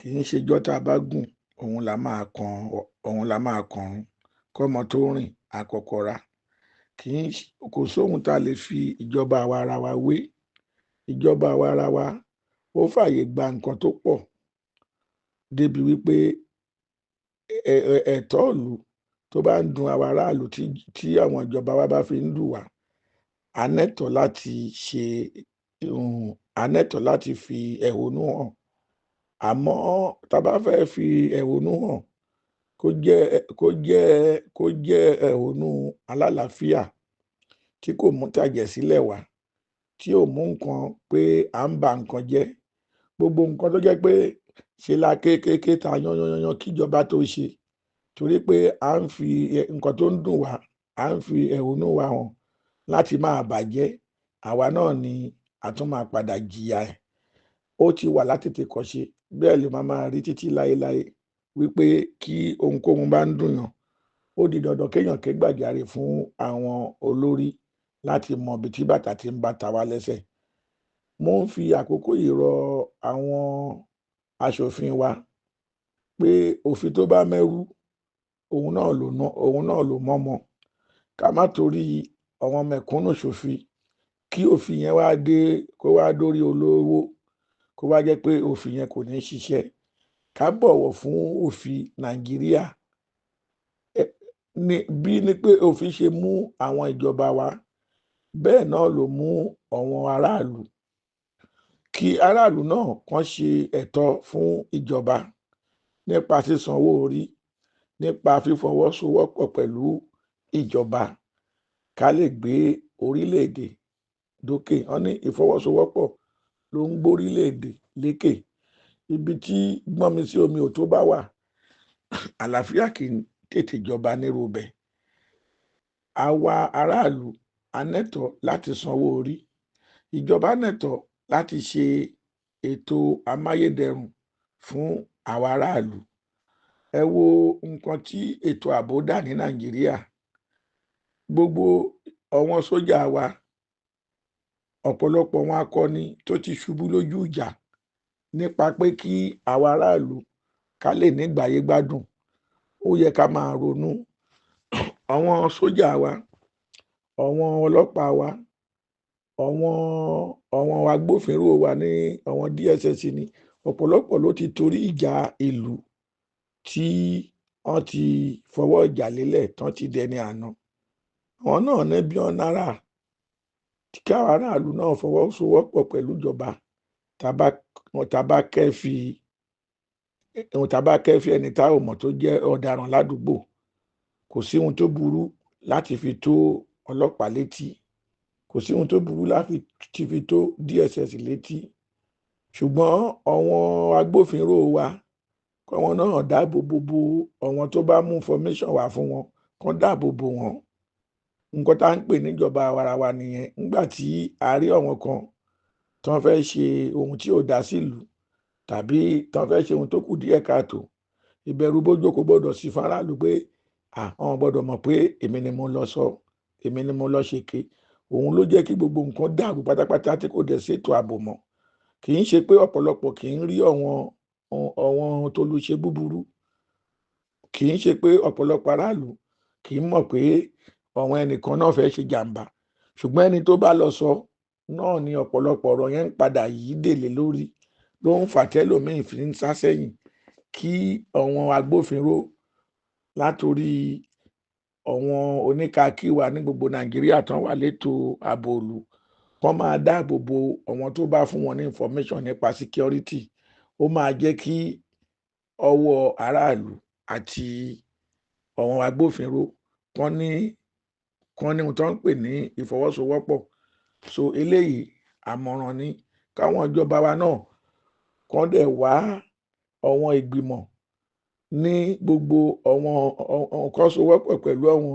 kì í ṣejọ́ tá a bá gùn òun la máa kọ̀run, kọ́mọ tó rìn àkọ́kọ́ra. Kò sóhun tá a lè fi ìjọba àwa ara wa wé. Ìjọba àwa ara wa ó fààyè gba nǹkan tó pọ̀ débi wípé ẹ̀tọ́ ìlú tó bá ń dun àwa aráàlú tí àwọn ìjọba wa bá fi ń lù wá, a nẹ́tọ̀ọ́ láti fi ẹ̀hónú hàn. Àmọ́ tá a bá fẹ́ fi ẹ̀hónú hàn kó jẹ́ ẹ̀hónú alálàáfíà tí kò mú tàjẹ̀sílẹ̀ wá, tí ò mú nǹkan pé à ń ba nǹkan jẹ́. Gbogbo nǹkan tó jẹ́ pé ṣe la kéékèèké ta yányányán kíjọba tó ṣe, torí pé à ń fi nǹkan tó ń dùn wá, à ń fi ẹ̀hónú wa hàn láti máa bàjẹ́, àwa náà ni a tún máa padà jìyà ẹ̀. Ó ti wà látètèkọ́ṣe, bẹ́ẹ̀ ló máa rí títí láéláé wípé kí ohunkóhun bá ń dùn yàn, ó di dandan kéèyàn ké gbàjarè fún àwọn olórí láti mọ ibi tí bàtà ti ń bá ta wá lẹ́sẹ̀. Mo ń fi àkókò yìí rọ àwọn aṣòfin wa pé òfin tó bá mẹ́rú òun náà ló mọ́mọ. Ká má torí àwọn mẹ̀kúnnù ṣòfin kí òfin yẹn kó wá dórí olówó, kó wá jẹ́ pé òfin yẹn kò ní ṣiṣẹ́. Ká bọ̀wọ̀ fún òfin Nàìjíríà. Bí ní pé òfin ṣe mú àwọn ìjọba wa, bẹ́ẹ̀ náà ló mú àwọn aráàlú. Kí aráàlú náà kàn ṣe ẹ̀tọ́ fún ìjọba nípa sísanwó orí, nípa fífọwọ́sowọ́pọ̀ pẹ̀lú ìjọba, ká lè gbé orílẹ̀-èdè dókè. Wọ́n ní ìfọwọ́sowọ́pọ̀ ló ń gbórílẹ̀-èdè lékè. Ibi tí gbọ́nmi sí omi ò tó bá wà, àlàáfíà kì í tètè jọba nírú ibẹ̀. Àwa aráàlú a nẹ́tọ̀ọ́ láti sanwó orí. Ìjọba nẹ́tọ̀ọ́ láti ṣe ètò amáyédẹrùn fún àwa aráàlú. Ẹ wo nǹkan tí ètò ààbò dà ní Nàìjíríà. Gbogbo àwọn sójà wa, ọ̀pọ̀lọpọ̀ wọn akọni tó ti ṣubú lójú ìjà nípa pé kí àwa aráàlú ká lè nígbáyé gbádùn. Ó yẹ ká máa ronú. Àwọn sójà wa, àwọn ọlọ́pàá wa, àwọn agbófinró wa ní àwọn DSS ni, ọ̀pọ̀lọpọ̀ ló ti torí ìjà ìlú tí wọ́n ti fọwọ́ ìjà lélẹ̀ tán ti dẹni àná. Àwọn náà ní bí wọ́n náírà kí àwọn aráàlú náà fọwọ́sowọ́pọ̀ pẹ̀lú ìjọba. Tá bá kẹ́fí ẹni tá ò mọ̀ tó jẹ́ ọ̀daràn ládùúgbò, kò sí ohun tó burú láti fi tó ọlọ́pàá létí, kò sí ohun tó burú láti fi tó DSS létí. Ṣùgbọ́n àwọn agbófinró wa, káwọn náà dáàbò bo àwọn tó bá mú information wá fún wọn, kán dáàbò bo wọn. Nǹkan tá ń pè níjọba àwarawa nìyẹn. Nígbà tí a rí àwọn kan tán fẹ́ ṣe ohun tí ò dá sílùú, tàbí tán fẹ́ ṣe ohun tó kù díẹ̀ káàtó, ìbẹ̀rù bójó kò gbọdọ̀ sí fáráàlú pé àwọn gbọdọ̀ mọ̀ pé èmi ni mo lọ sọ, èmi ni mo lọ ṣèké. Òun ló jẹ́ kí gbogbo nǹkan dàrú pátápátá tí kò dẹ̀ ṣètò ààbò mọ́. Kì í ṣe pé ọ̀pọ̀lọpọ̀ kì í rí àwọn tó lù ṣe búburú. Kì í ṣe pé ọ̀pọ̀lọpọ̀ aráàlú kì í mọ̀ pé àwọn ẹnìkan náà fẹ́ ṣe jàǹbá. Ṣùgbọ́n ẹni tó bá lọ sọ náà ni ọ̀pọ̀lọpọ̀ ọ̀rọ̀ yẹn ń padà yí dèlé lórí, ló ń fà tẹ́lòmíì fi ń sá sẹ́yìn. Kí àwọn agbófinró látorí àwọn oníkàkí wa ní gbogbo Nàìjíríà tán wà létò ààbò ìlú, kán máa dáàbò bo àwọn tó bá fún wọn ní information nípa security. Ó máa jẹ́ kí ọwọ́ aráàlú àti àwọn agbófinró kán ní ohun tó ń pè ní ìfọwọ́sowọ́pọ̀. So eléyìí àmọ̀ràn ni káwọn ìjọba wa náà kán dẹ̀ wá àwọn ìgbìmọ̀ ní gbogbo àwọn kán sowọ́pọ̀ pẹ̀lú àwọn